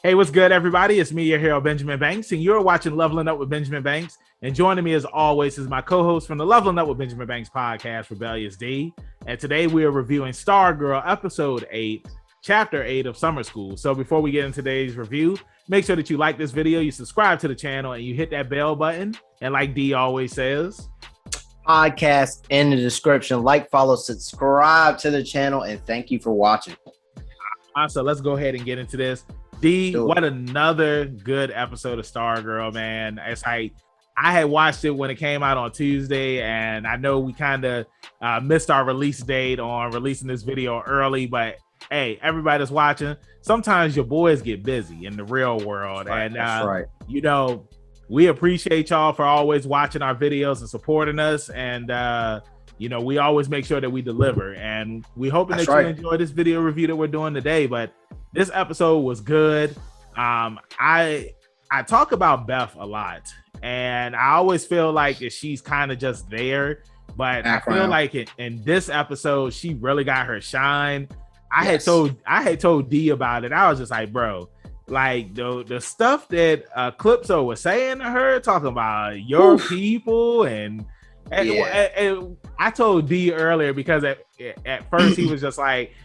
Hey, what's good, everybody? It's me, your hero, Benjamin Banks, and you're watching Leveling Up with Benjamin Banks. And joining me, as always, is my co-host from the Leveling Up with Benjamin Banks podcast, Rebellious D. And today we are reviewing Stargirl, Episode 8, Chapter 8 of Summer School. So before we get into today's review, make sure that you like this video, you subscribe to the channel, and you hit that bell button. And like D always says, podcast in the description. Like, follow, subscribe to the channel, and thank you for watching. So let's go ahead and get into this. D, what another good episode of Stargirl, man. It's like I had watched it when it came out on Tuesday, and I know we kind of missed our release date on releasing this video early, but hey, everybody that's watching, sometimes your boys get busy in the real world. That's right. You know, we appreciate y'all for always watching our videos and supporting us, and you know, we always make sure that we deliver, and we hoping that you enjoy this video review that we're doing today. But this episode was good. I talk about Beth a lot, and I always feel like that she's kind of just there, but I feel like in this episode she really got her shine. I had told D about it. I was just like, bro, like the stuff that Calypso was saying to her, talking about your people, and I told D earlier because at first he was just like,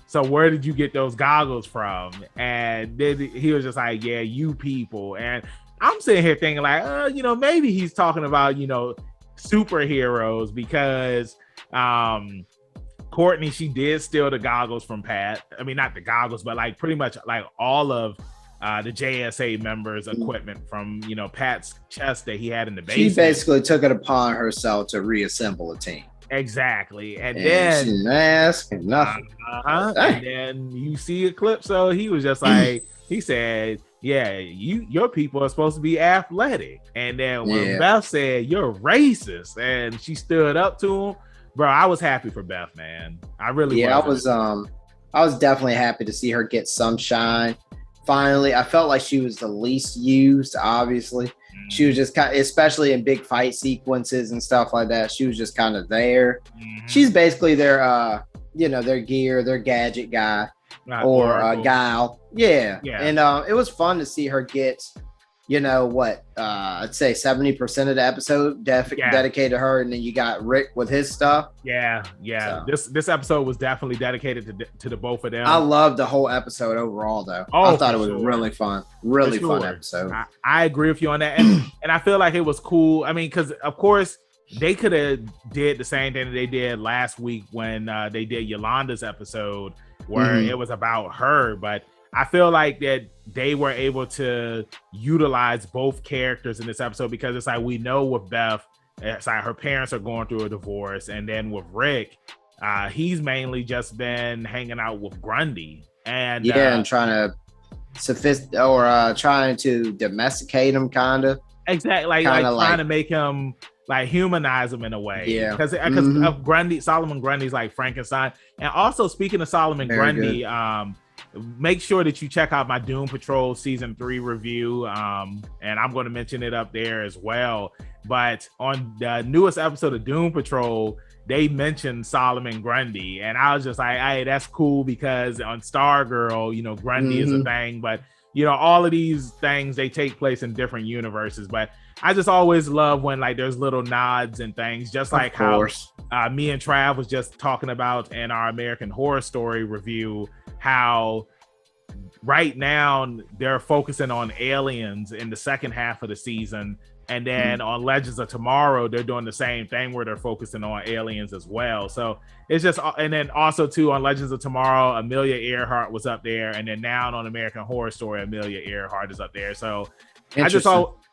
so where did you get those goggles from? And then he was just like, yeah, you people. And I'm sitting here thinking like, you know, maybe he's talking about, you know, superheroes, because Courtney, she did steal the goggles from Pat. I mean, not the goggles, but like pretty much like all of the JSA members' equipment from, you know, Pat's chest that he had in the basement. She basically took it upon herself to reassemble a team. Exactly. And then she didn't ask and nothing. And then you see a clip. So he was just like, he said, yeah, your people are supposed to be athletic. And then when Beth said, you're racist, and she stood up to him, bro, I was happy for Beth, man. I really was. I was definitely happy to see her get some shine. Finally, I felt like she was the least used, obviously. She was just kind of, especially in big fight sequences and stuff like that, she was just kind of there. She's basically their, you know, their gear, their gadget guy, or Guile. Yeah. And it was fun to see her get, you know, what, I'd say 70% of the episode dedicated to her, and then you got Rick with his stuff. So. This episode was definitely dedicated to the both of them. I loved the whole episode overall, though. I thought it was really fun, fun episode. I agree with you on that, and I feel like it was cool. I mean, because of course they could have did the same thing that they did last week when they did Yolanda's episode, where it was about her, but I feel like that they were able to utilize both characters in this episode, because it's like, we know with Beth, it's like her parents are going through a divorce, and then with Rick, he's mainly just been hanging out with Grundy, and and trying to trying to domesticate him, kind of. Exactly, like trying to make him, like, humanize him in a way. Because of Grundy, Solomon Grundy's like Frankenstein. And also, speaking of Solomon Grundy, make sure that you check out my Doom Patrol season 3 review, and I'm going to mention it up there as well. But on the newest episode of Doom Patrol, they mentioned Solomon Grundy, and I was just like, hey, that's cool, because on Stargirl, you know, Grundy is a thing, but you know, all of these things, they take place in different universes. But I just always love when, like, there's little nods and things, just like how me and Trav was just talking about in our American Horror Story review, how right now they're focusing on aliens in the second half of the season, and then on Legends of Tomorrow they're doing the same thing where they're focusing on aliens as well. So it's just, and then also too on Legends of Tomorrow, Amelia Earhart was up there, and then now on American Horror Story, Amelia Earhart is up there. So I just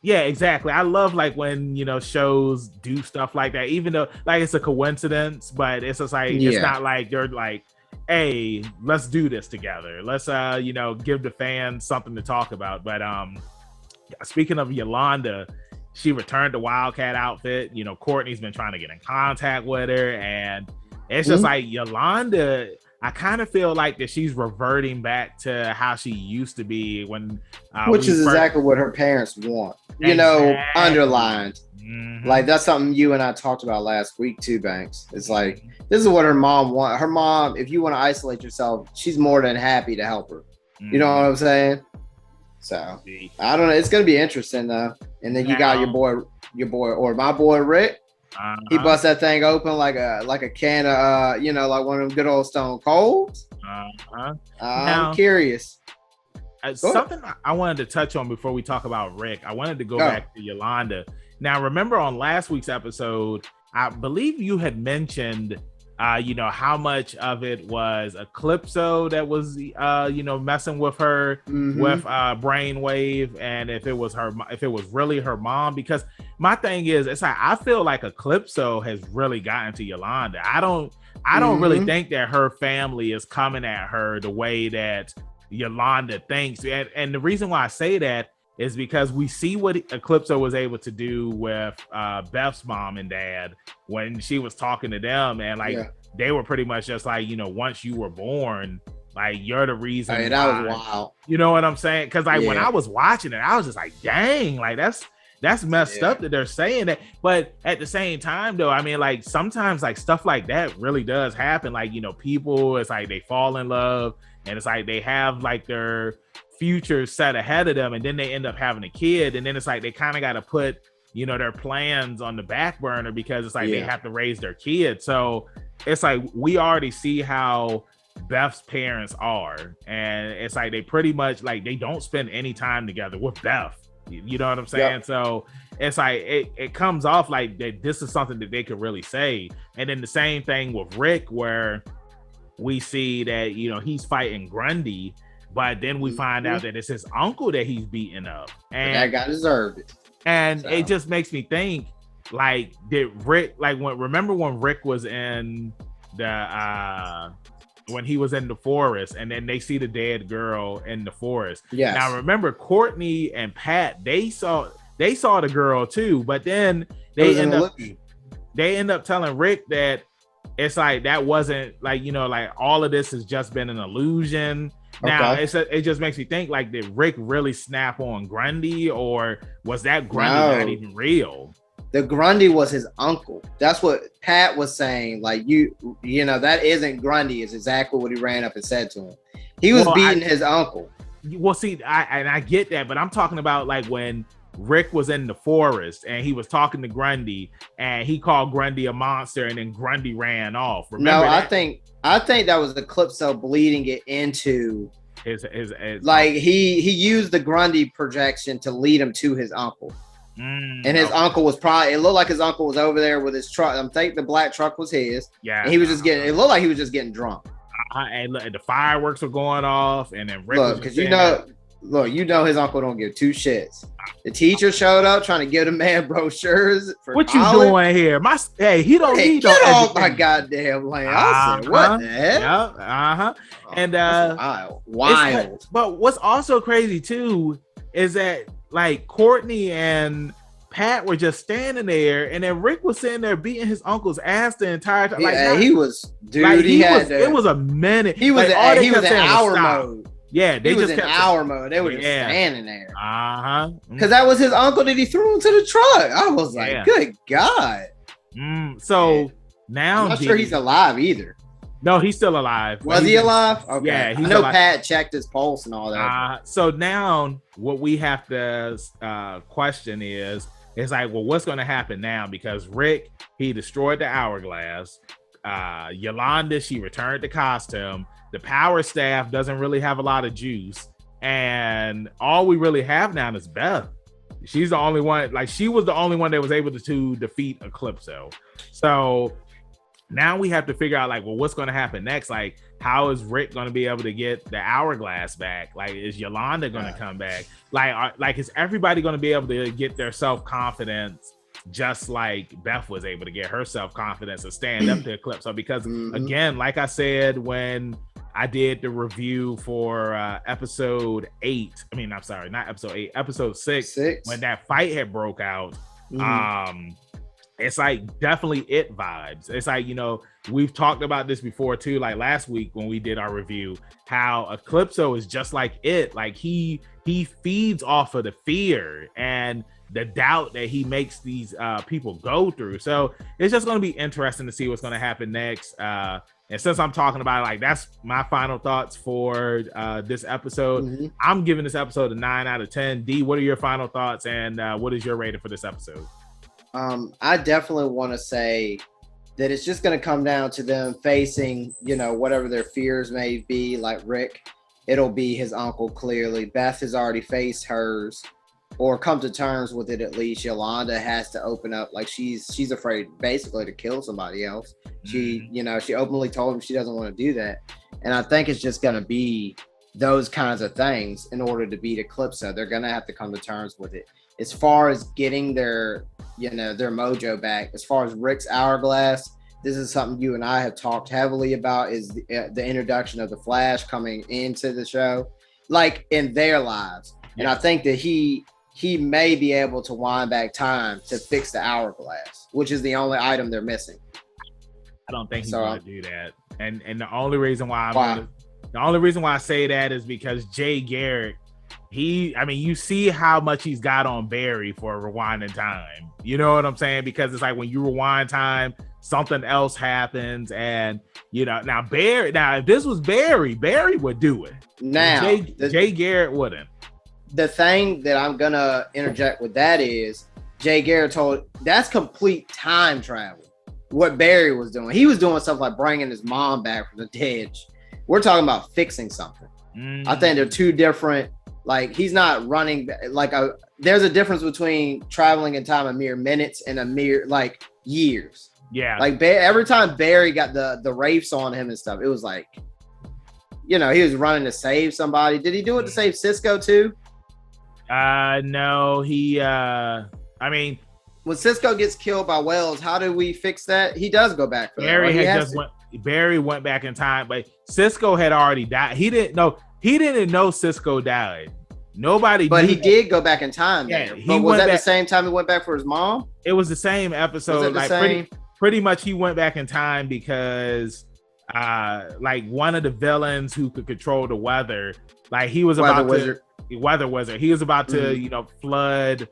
exactly. I love, like, when, you know, shows do stuff like that, even though, like, it's a coincidence, but it's just like, it's not like they're like, hey, let's do this together. Let's you know, give the fans something to talk about. But speaking of Yolanda, she returned the Wildcat outfit. You know, Courtney's been trying to get in contact with her, and it's just like Yolanda, I kind of feel like that she's reverting back to how she used to be when which is exactly what her parents want, you know, underlined. Like, that's something you and I talked about last week too, Banks. It's like, this is what her mom wants. Her mom, if you want to isolate yourself, she's more than happy to help her. You know what I'm saying? So I don't know. It's gonna be interesting though. And then you got your boy, or my boy Rick. He busts that thing open like a can of like one of them good old Stone Colds. I'm curious. Something I wanted to touch on before we talk about Rick. I wanted to go back to Yolanda. Now, remember on last week's episode, I believe you had mentioned, how much of it was Eclipso that was, messing with her with brainwave, and if it was really her mom. Because my thing is, it's like I feel like Eclipso has really gotten to Yolanda. I don't really think that her family is coming at her the way that Yolanda thinks, and the reason why I say that is because we see what Eclipso was able to do with Beth's mom and dad when she was talking to them, and they were pretty much just like, once you were born, like you're the reason. Hey, that was wild. You know what I'm saying? Because when I was watching it, I was just like, dang, like that's messed up that they're saying that. But at the same time, though, I mean, like sometimes like stuff like that really does happen. Like, people, it's like they fall in love, and it's like they have like their future set ahead of them, and then they end up having a kid, and then it's like they kind of got to put their plans on the back burner because it's like they have to raise their kid. So it's like we already see how Beth's parents are, and it's like they pretty much like they don't spend any time together with Beth. You know what I'm saying? Yep. So it's like it comes off like that this is something that they could really say. And then the same thing with Rick, where we see that he's fighting Grundy, but then we find out that it's his uncle that he's beating up, and that guy deserved it. And it just makes me think, like, did Rick, like, remember when Rick was in the when he was in the forest, and then they see the dead girl in the forest. Yes. Now remember, Courtney and Pat, they saw the girl too, but then they end up telling Rick that it's like that wasn't like like all of this has just been an illusion. Now it just makes me think, like, did Rick really snap on Grundy, or was that Grundy not even real? The Grundy was his uncle. That's what Pat was saying. Like, that isn't Grundy, is exactly what he ran up and said to him. He was beating his uncle. Well, see, I get that, but I'm talking about like when Rick was in the forest and he was talking to Grundy, and he called Grundy a monster, and then Grundy ran off. Remember that? I think that was the Eclipso bleeding it into his like he used the Grundy projection to lead him to his uncle. And his uncle was it looked like his uncle was over there with his truck. I think the black truck was his. Yeah. And he was just it looked like he was just getting drunk. And the fireworks were going off, and then Rick because his uncle don't give two shits. The teacher showed up trying to give the man brochures for what college. You doing here? He don't need get off my goddamn land. I said, what the hell? Yeah, and wild. But what's also crazy too is that like Courtney and Pat were just standing there, and then Rick was sitting there beating his uncle's ass the entire time. He was, dude. Like, it was a minute. He was in hour mode. Yeah, he was in hour mode. They were just standing there. Because that was his uncle that he threw into the truck. I was like, good God. So now I'm not sure he's alive either. No, he's still alive. Was he alive? Okay. Yeah, I know Pat checked his pulse and all that. So now what we have to question is like, well, what's going to happen now? Because Rick, he destroyed the hourglass. Yolanda, she returned the costume. The power staff doesn't really have a lot of juice. And all we really have now is Beth. She's the only one, like she was the only one that was able to defeat Eclipso. So now we have to figure out like, well, what's going to happen next? Like, how is Rick going to be able to get the hourglass back? Like, is Yolanda going to come back? Like, is everybody going to be able to get their self-confidence just like Beth was able to get her self-confidence and stand up to Eclipso? Because again, like I said, when I did the review for episode 8, I mean, I'm sorry, not episode 8, episode 6, when that fight had broke out, it's like definitely It vibes. It's like, we've talked about this before too, like last week when we did our review, how Eclipso is just like It. Like he feeds off of the fear and the doubt that he makes these people go through. So it's just going to be interesting to see what's going to happen next. And And since I'm talking about it, like, that's my final thoughts for this episode. I'm giving this episode a 9 out of 10. D, what are your final thoughts, and what is your rating for this episode? I definitely want to say that it's just going to come down to them facing, whatever their fears may be. Like Rick, it'll be his uncle, clearly. Beth has already faced hers, or come to terms with it at least. Yolanda has to open up. Like, she's afraid basically to kill somebody else. She openly told him she doesn't want to do that. And I think it's just going to be those kinds of things in order to beat Eclipso. They're going to have to come to terms with it. As far as getting their mojo back, as far as Rick's hourglass, this is something you and I have talked heavily about, is the introduction of the Flash coming into the show, like, in their lives. And I think that he may be able to wind back time to fix the hourglass, which is the only item they're missing. I don't think he's going to do that. And the only reason why I say that is because Jay Garrick, you see how much he's got on Barry for rewinding time. You know what I'm saying? Because it's like when you rewind time, something else happens, and now if this was Barry would do it. Now Jay Garrett wouldn't. The thing that I'm gonna interject with that is Jay Garrett told that's complete time travel. What Barry was doing, he was doing stuff like bringing his mom back from the dead. We're talking about fixing something. I think they're two different. Like, he's not running there's a difference between traveling in time a mere minutes and a mere years. Yeah. Like, every time Barry got the wraiths on him and stuff, it was like, he was running to save somebody. Did he do it to save Cisco too? No, when Cisco gets killed by Wells, how do we fix that? He does go back for Barry that. Barry went back in time, but Cisco had already died. He didn't know Cisco died. Nobody. But he did go back in time. Yeah, was that the same time he went back for his mom? It was the same episode. Pretty much he went back in time because one of the villains who could control the weather, he was about to weather wizard. He was about to flood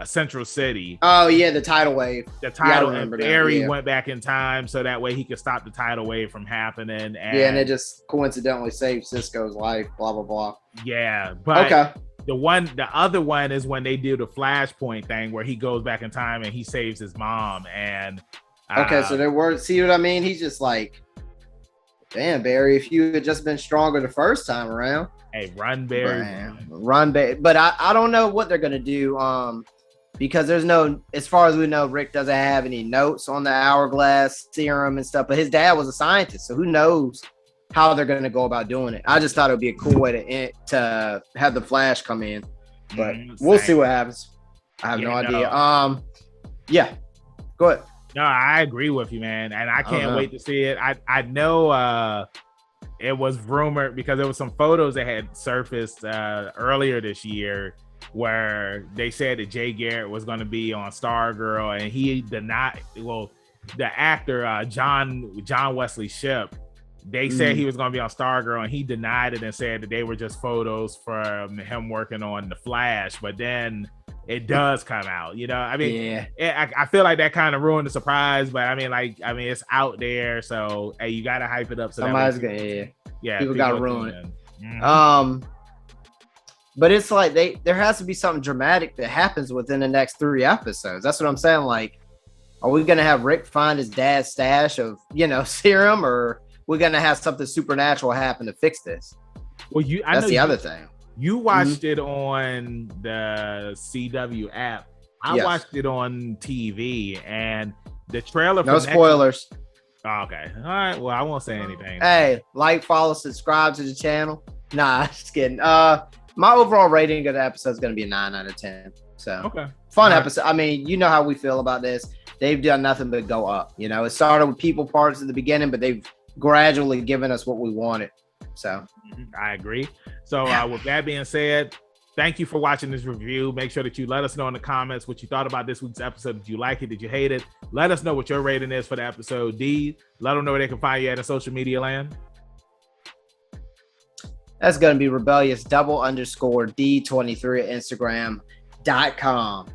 Central City. Oh yeah, the tidal wave. And Barry went back in time so that way he could stop the tidal wave from happening. And it just coincidentally saved Cisco's life. Blah blah blah. Yeah, but okay. The other one is when they do the Flashpoint thing where he goes back in time and he saves his mom. And so there were. See what I mean? He's just like, damn, Barry, if you had just been stronger the first time around. Hey, run, Barry. Run, Barry. But I don't know what they're gonna do. Because there's no, as far as we know, Rick doesn't have any notes on the hourglass serum and stuff. But his dad was a scientist, so who knows how they're gonna go about doing it. I just thought it would be a cool way to have the Flash come in. But we'll see what happens. I have no idea. Yeah, go ahead. No, I agree with you, man, and I can't wait to see it. I know it was rumored because there was some photos that had surfaced earlier this year where they said that Jay Garrett was going to be on Stargirl, and he denied. Well, the actor John Wesley Shipp, they said he was going to be on Stargirl, and he denied it and said that they were just photos from him working on the Flash. But then it does come out, I feel like that kind of ruined the surprise, but it's out there, so hey, you gotta hype it up. So somebody's gonna, people gotta ruin it. But it's like there has to be something dramatic that happens within the next 3 episodes. That's what I'm saying. Like, are we gonna have Rick find his dad's stash of serum, or we're gonna have something supernatural happen to fix this? Well, that's the other thing. You watched it on the CW app. I watched it on TV, and the trailer. No spoilers. Okay. All right. Well, I won't say anything. Hey, follow, subscribe to the channel. Nah, just kidding. My overall rating of the episode is going to be a 9 out of 10. So fun episode. I mean, you know how we feel about this. They've done nothing but go up. It started with people parts in the beginning, but they've gradually given us what we wanted. So I agree. So with that being said, thank you for watching this review. Make sure that you let us know in the comments what you thought about this week's episode. Did you like it? Did you hate it? Let us know what your rating is for the episode. D, let them know where they can find you at in social media land. That's going to be rebellious_D23 at Instagram.com.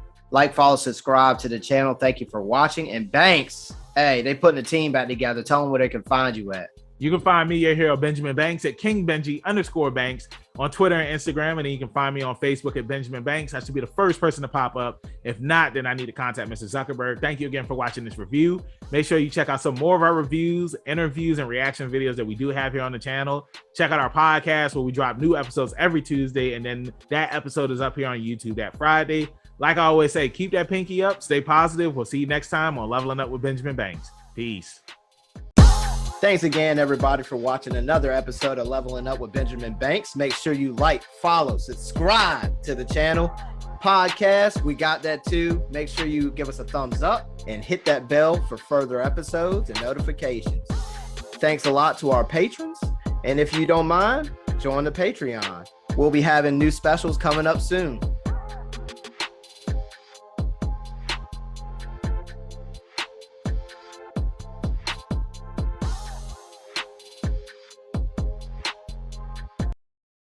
Follow, subscribe to the channel. Thank you for watching. And Banks, hey, they putting a team back together. Tell them where they can find you at. You can find me, your hero, Benjamin Banks, at KingBenji_Banks on Twitter and Instagram. And then you can find me on Facebook at Benjamin Banks. I should be the first person to pop up. If not, then I need to contact Mr. Zuckerberg. Thank you again for watching this review. Make sure you check out some more of our reviews, interviews, and reaction videos that we do have here on the channel. Check out our podcast where we drop new episodes every Tuesday. And then that episode is up here on YouTube that Friday. Like I always say, keep that pinky up. Stay positive. We'll see you next time on Leveling Up with Benjamin Banks. Peace. Thanks again, everybody, for watching another episode of Leveling Up with Benjamin Banks. Make sure you like, follow, subscribe to the channel. Podcast, we got that too. Make sure you give us a thumbs up and hit that bell for further episodes and notifications. Thanks a lot to our patrons. And if you don't mind, join the Patreon. We'll be having new specials coming up soon.